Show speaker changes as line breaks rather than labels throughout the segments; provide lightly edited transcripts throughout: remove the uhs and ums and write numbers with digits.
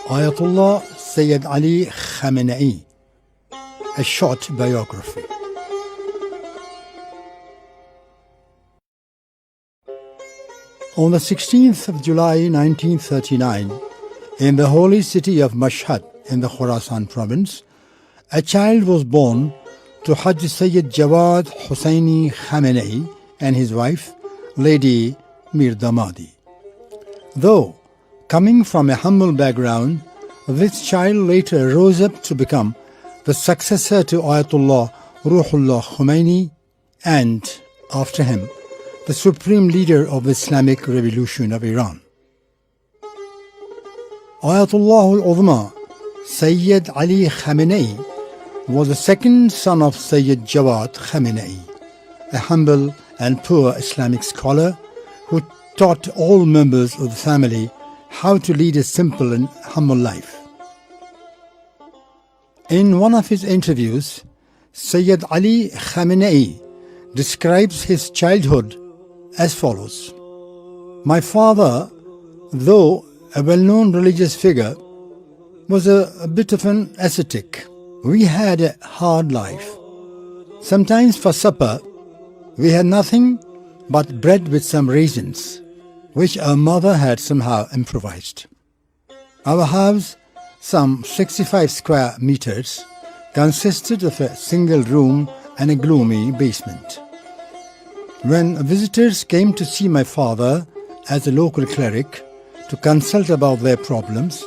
Ayatollah Syed Ali Khamenei, a short biography. On the 16th of July 1939, in the holy city of Mashhad in the Khorasan province, a child was born to Hajj Sayyid Jawad Hussaini Khamenei and his wife, Lady Mir Damadi. Though coming from a humble background, this child later rose up to become the successor to Ayatollah Ruhollah Khomeini and, after him, the supreme leader of the Islamic Revolution of Iran. Ayatollah al-Uzma Sayyid Ali Khamenei was the second son of Sayyid Jawad Khamenei, a humble and poor Islamic scholar who taught all members of the family how to lead a simple and humble life. In one of his interviews, Sayyid Ali Khamenei describes his childhood as follows. My father, though a well-known religious figure, was a bit of an ascetic. We had a hard life. Sometimes for supper, we had nothing but bread with some raisins, which our mother had somehow improvised. Our house, some 65 square meters, consisted of a single room and a gloomy basement. When visitors came to see my father as a local cleric to consult about their problems,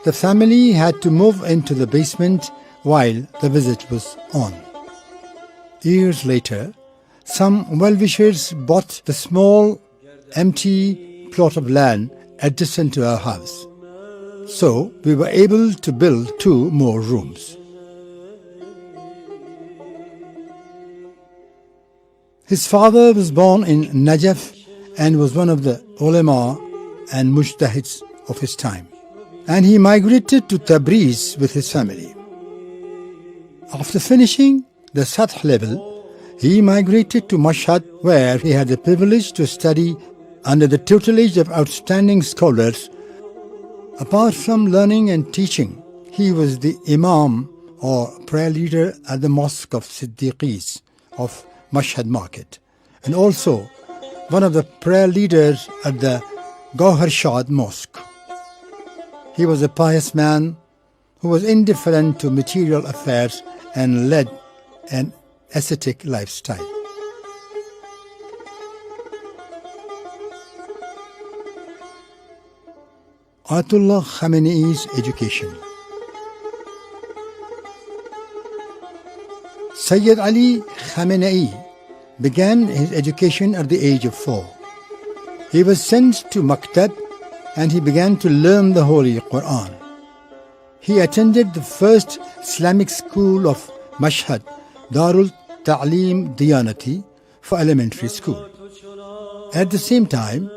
the family had to move into the basement while the visit was on. Years later, some well-wishers bought the small, empty plot of land adjacent to our house. So we were able to build 2 more rooms. His father was born in Najaf and was one of the ulama and mujtahids of his time. And he migrated to Tabriz with his family. After finishing the Sath level, he migrated to Mashhad, where he had the privilege to study under the tutelage of outstanding scholars. Apart from learning and teaching, he was the imam or prayer leader at the Mosque of Siddiqis of Mashhad Market, and also one of the prayer leaders at the Gauharshad Mosque. He was a pious man who was indifferent to material affairs and led an ascetic lifestyle. Ayatollah Khamenei's education. Sayyid Ali Khamenei began his education at the age of 4. He was sent to Maktab and he began to learn the Holy Quran. He attended the first Islamic school of Mashhad, Darul Ta'lim Diyanati, for elementary school. At the same time,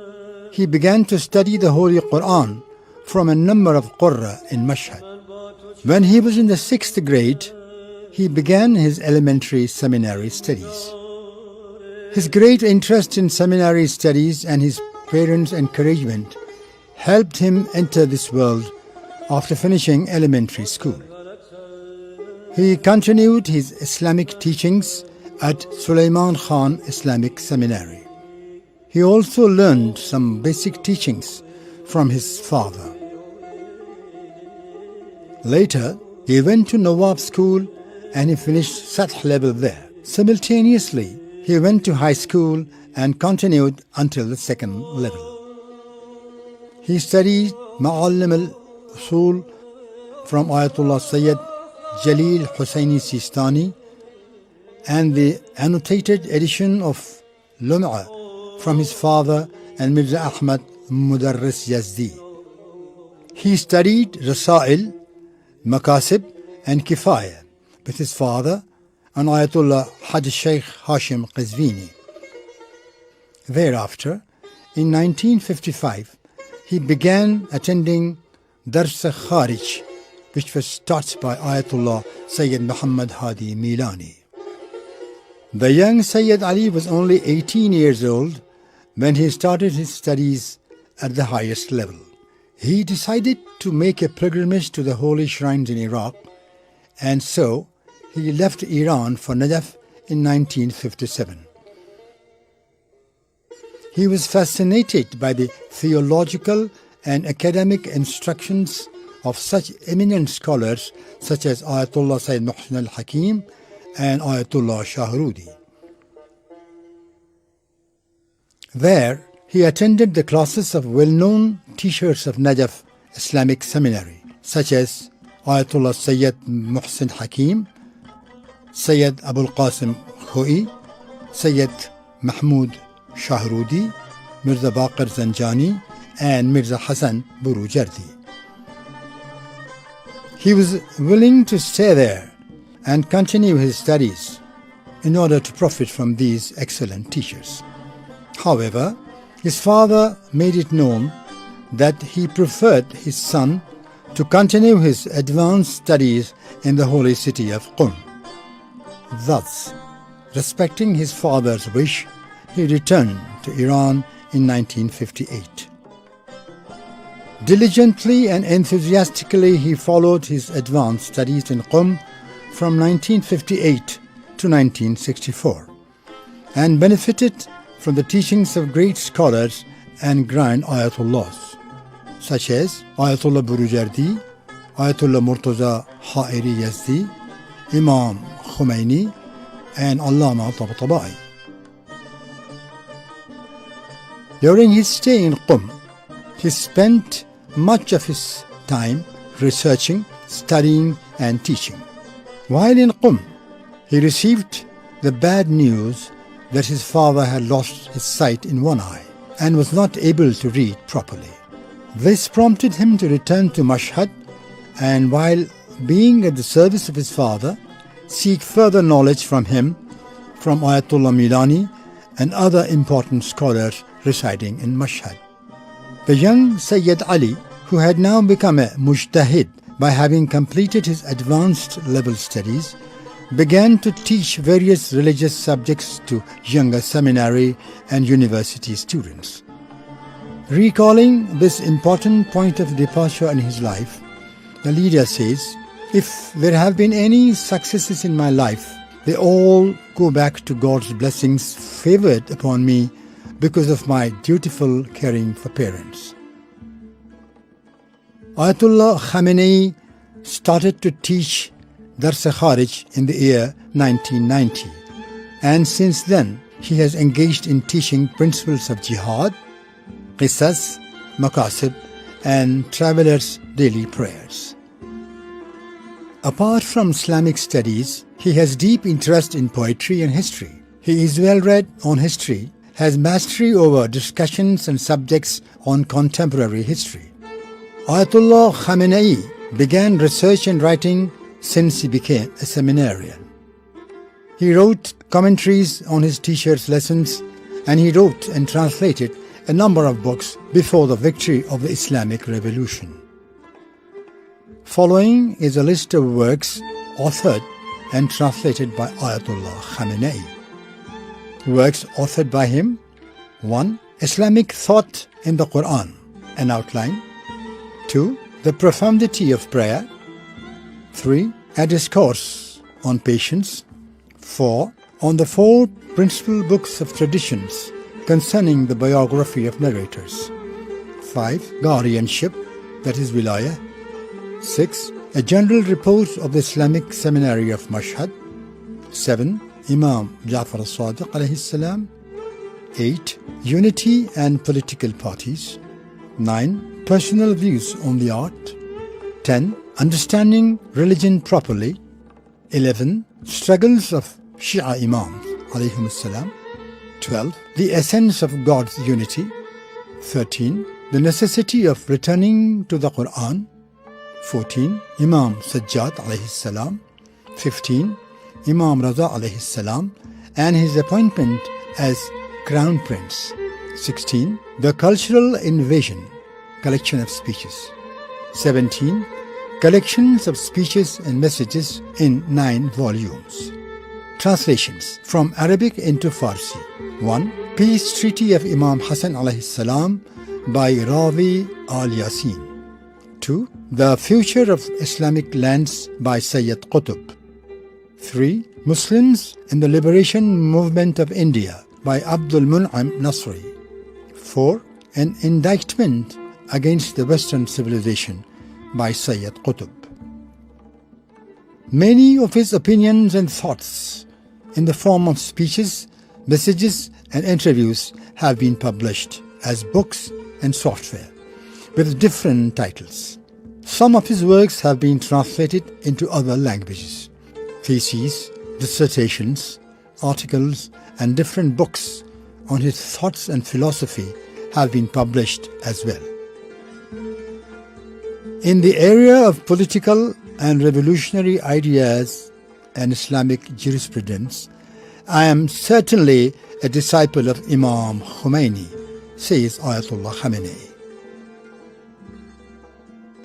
he began to study the Holy Quran from a number of Qurra in Mashhad. When he was in the 6th grade, he began his elementary seminary studies. His great interest in seminary studies and his parents' encouragement helped him enter this world after finishing elementary school. He continued his Islamic teachings at Sulaiman Khan Islamic Seminary. He also learned some basic teachings from his father. Later, he went to Nawab School and he finished Sath level there. Simultaneously, he went to high school and continued until the 2nd level. He studied Ma'alim al-Usul from Ayatollah Sayyid Jalil Hussaini Sistani and the annotated edition of Lum'a from his father and Mirza Ahmad Mudarris Yazdi. He studied Rasail, Makasib and Kifaya with his father and Ayatollah Haj Sheikh Hashim Qazvini. Thereafter, in 1955, he began attending Dars Kharij, which was taught by Ayatollah Sayyid Muhammad Hadi Milani. The young Sayyid Ali was only 18 years old when he started his studies at the highest level. he decided to make a pilgrimage to the holy shrines in Iraq, and so he left Iran for Najaf in 1957. He was fascinated by the theological and academic instructions of such eminent scholars such as Ayatollah Sayyid Muhsin al-Hakim and Ayatollah Shahrudi. There, he attended the classes of well-known teachers of Najaf Islamic Seminary, such as Ayatollah Sayyid Muhsin Hakim, Sayyid Abul Qasim Khoi, Sayyid Mahmud Shahrudi, Mirza Baqir Zanjani, and Mirza Hassan Burujardi. He was willing to stay there and continue his studies in order to profit from these excellent teachers. However, his father made it known that he preferred his son to continue his advanced studies in the holy city of Qum. Thus, respecting his father's wish, he returned to Iran in 1958. Diligently and enthusiastically he followed his advanced studies in Qum from 1958 to 1964 and benefited from the teachings of great scholars and grand Ayatollahs such as Ayatollah Burujardi, Ayatollah Murtaza Ha'iri Yazdi, Imam Khamine, and Allama Tabatabai. During his stay in Qum, he spent much of his time researching, studying, and teaching. While in Qum, he received the bad news that his father had lost his sight in one eye and was not able to read properly. This prompted him to return to Mashhad and, while being at the service of his father, seek further knowledge from him, from Ayatollah Milani and other important scholars residing in Mashhad. The young Sayyid Ali, who had now become a mujtahid by having completed his advanced level studies, began to teach various religious subjects to younger seminary and university students. Recalling this important point of departure in his life, the leader says, "If there have been any successes in my life, they all go back to God's blessings favored upon me because of my dutiful caring for parents." Ayatollah Khamenei started to teach Dars Kharij in the year 1990, and since then he has engaged in teaching principles of jihad, qisas, maqasid, and travelers' daily prayers. Apart from Islamic studies, he has deep interest in poetry and history. He is well read on history, has mastery over discussions and subjects on contemporary history. Ayatollah Khamenei began research and writing since he became a seminarian. He wrote commentaries on his teachers' lessons, and he wrote and translated a number of books before the victory of the Islamic Revolution. Following is a list of works authored and translated by Ayatollah Khamenei. Works authored by him: 1. Islamic Thought in the Quran, an outline. 2. The Profundity of Prayer. 3. A Discourse on Patience. 4. On the 4 Principal Books of Traditions concerning the biography of narrators. 5. Guardianship, that is Wilayah. 6. A General Report of the Islamic Seminary of Mashhad. 7. Imam Ja'far al-Sadiq alayhi salam. 8. Unity and Political Parties. 9. Personal Views on the Art. 10. Understanding Religion Properly. 11. Struggles of Shia Imams alayhim salam. 12. The Essence of God's Unity. 13. The Necessity of Returning to the Quran. 14. Imam Sajjad alayhi salam. 15. Imam Raza alayhi salam and his appointment as Crown Prince. 16. The Cultural Invasion, collection of speeches. 17. Collections of speeches and messages in 9 volumes. Translations from Arabic into Farsi. 1. Peace Treaty of Imam Hassan alayhi salam by Ravi al-Yasin. 2. The Future of Islamic Lands by Sayyid Qutb. 3. Muslims in the Liberation Movement of India by Abdul Mun'im Nasri. 4. An Indictment Against the Western Civilization by Sayyid Qutb. Many of his opinions and thoughts in the form of speeches, messages and interviews have been published as books and software with different titles. Some of his works have been translated into other languages. Theses, dissertations, articles and different books on his thoughts and philosophy have been published as well. In the area of political and revolutionary ideas and Islamic jurisprudence, I am certainly a disciple of Imam Khomeini, says Ayatollah Khamenei.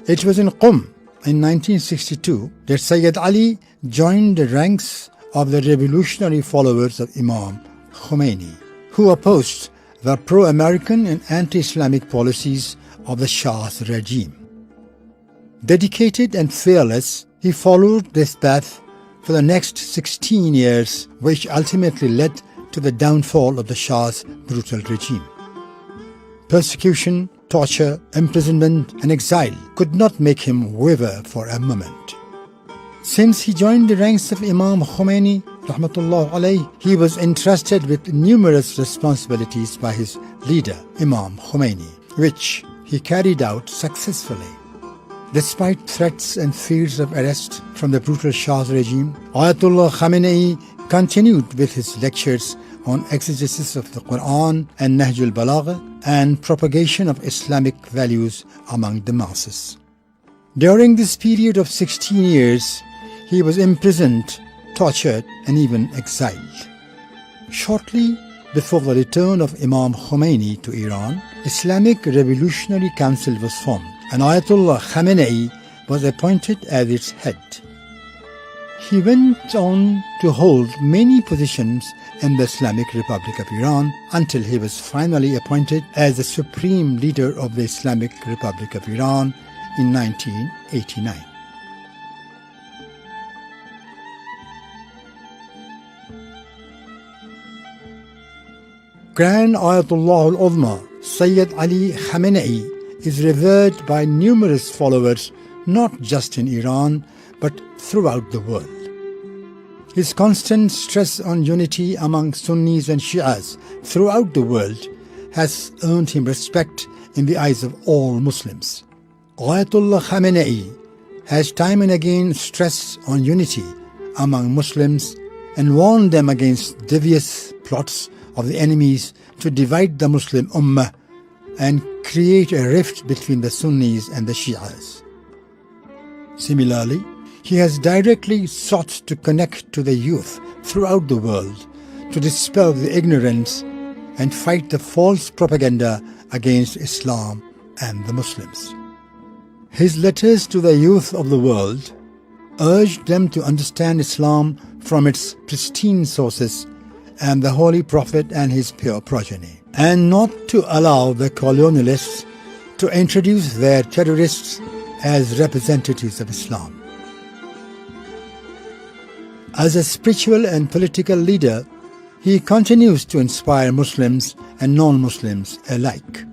It was in Qum in 1962 that Sayyid Ali joined the ranks of the revolutionary followers of Imam Khomeini, who opposed the pro-American and anti-Islamic policies of the Shah's regime. Dedicated and fearless, he followed this path for the next 16 years, which ultimately led to the downfall of the Shah's brutal regime. Persecution, torture, imprisonment and exile could not make him waver for a moment. Since he joined the ranks of Imam Khomeini, rahmatullah alayh, he was entrusted with numerous responsibilities by his leader, Imam Khomeini, which he carried out successfully. Despite threats and fears of arrest from the brutal Shah's regime, Ayatollah Khamenei continued with his lectures on exegesis of the Quran and Nahj al-Balagha and propagation of Islamic values among the masses. During this period of 16 years, he was imprisoned, tortured and even exiled. Shortly before the return of Imam Khomeini to Iran, Islamic Revolutionary Council was formed and Ayatollah Khamenei was appointed as its head. He went on to hold many positions in the Islamic Republic of Iran until he was finally appointed as the supreme leader of the Islamic Republic of Iran in 1989. Grand Ayatollah al-Uzma Sayyid Ali Khamenei is revered by numerous followers not just in Iran but throughout the world. His constant stress on unity among Sunnis and Shias throughout the world has earned him respect in the eyes of all Muslims. Ayatollah Khamenei has time and again stressed on unity among Muslims and warned them against devious plots of the enemies to divide the Muslim Ummah and create a rift between the Sunnis and the Shias. Similarly, he has directly sought to connect to the youth throughout the world to dispel the ignorance and fight the false propaganda against Islam and the Muslims. His letters to the youth of the world urged them to understand Islam from its pristine sources and the Holy Prophet and his pure progeny, and not to allow the colonialists to introduce their terrorists as representatives of Islam. As a spiritual and political leader, he continues to inspire Muslims and non-Muslims alike.